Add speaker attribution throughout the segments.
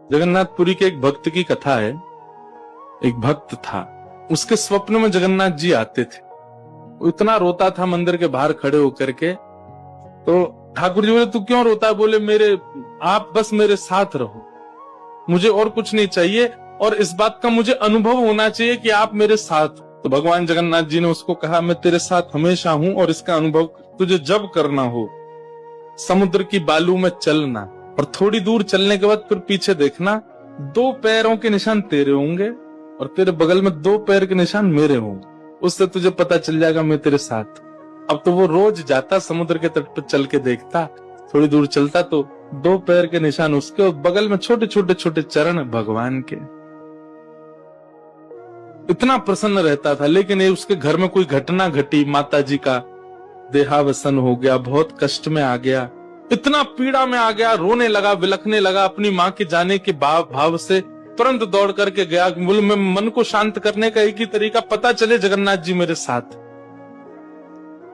Speaker 1: जगन्नाथपुरी के एक भक्त की कथा है। एक भक्त था, उसके स्वप्न में जगन्नाथ जी आते थे। वो इतना रोता था मंदिर के बाहर खड़े होकर के। तो ठाकुर जी बोले, तू क्यों रोता है? बोले, आप बस मेरे साथ रहो, मुझे और कुछ नहीं चाहिए, और इस बात का मुझे अनुभव होना चाहिए कि आप मेरे साथ। तो भगवान जगन्नाथ जी ने उसको कहा, मैं तेरे साथ हमेशा हूं, और इसका अनुभव तुझे जब करना हो समुद्र की बालू में चलना, और थोड़ी दूर चलने के बाद फिर पीछे देखना, 2 पैरों के निशान तेरे होंगे और तेरे बगल में 2 पैर के निशान मेरे होंगे। उससे तुझे पता चल जाएगा मैं तेरे साथ। अब तो वो रोज जाता, समुद्र के तट पर चल के देखता, थोड़ी दूर चलता तो 2 पैर के निशान उसके और बगल में छोटे छोटे छोटे चरण भगवान के। इतना प्रसन्न रहता था। लेकिन ये उसके घर में कोई घटना घटी, माता जी का देहावसन हो गया, बहुत कष्ट में आ गया, इतना पीड़ा में आ गया, रोने लगा, बिलखने लगा। अपनी माँ के जाने के भाव से तुरंत दौड़ करके गया। बोले, मैं मन को शांत करने का एक ही तरीका, पता चले जगन्नाथ जी मेरे साथ।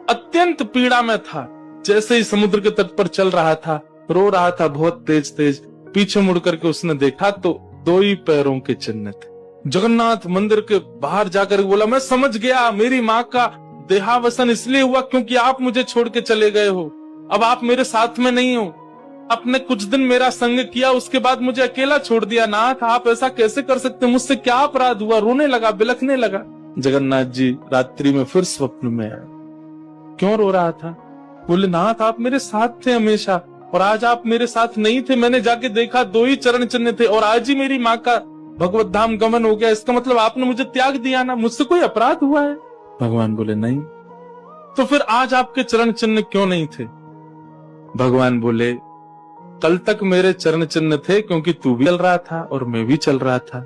Speaker 1: अत्यंत पीड़ा में था। जैसे ही समुद्र के तट पर चल रहा था, रो रहा था बहुत तेज तेज। पीछे मुड़ करके उसने देखा तो 2 ही पैरों के चिन्ह थे। जगन्नाथ मंदिर के बाहर जाकर बोला, मैं समझ गया, मेरी माँ का देहावसन इसलिए हुआ क्योंकि आप मुझे छोड़ के चले गए हो। अब आप मेरे साथ में नहीं हो। आपने कुछ दिन मेरा संग किया, उसके बाद मुझे अकेला छोड़ दिया। नाथ, आप ऐसा कैसे कर सकते? मुझसे क्या अपराध हुआ? रोने लगा, बिलखने लगा। जगन्नाथ जी रात्रि में फिर स्वप्न में आए। क्यों रो रहा था? बोले, नाथ, आप मेरे साथ थे हमेशा, और आज आप मेरे साथ नहीं थे। मैंने जाके देखा 2 ही चरण चिन्ह थे, और आज ही मेरी माँ का भगवत धाम गमन हो गया। इसका मतलब आपने मुझे त्याग दिया ना? मुझसे कोई अपराध हुआ है? भगवान बोले, नहीं। तो फिर आज आपके चरण चिन्ह क्यों नहीं थे? भगवान बोले, कल तक मेरे चरण चिन्ह थे क्योंकि तू भी चल रहा था और मैं भी चल रहा था,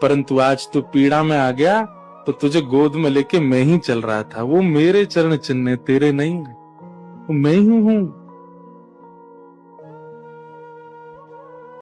Speaker 1: परंतु आज तू पीड़ा में आ गया तो तुझे गोद में लेके मैं ही चल रहा था। वो मेरे चरण चिन्ह, तेरे नहीं, वो मैं ही हूं।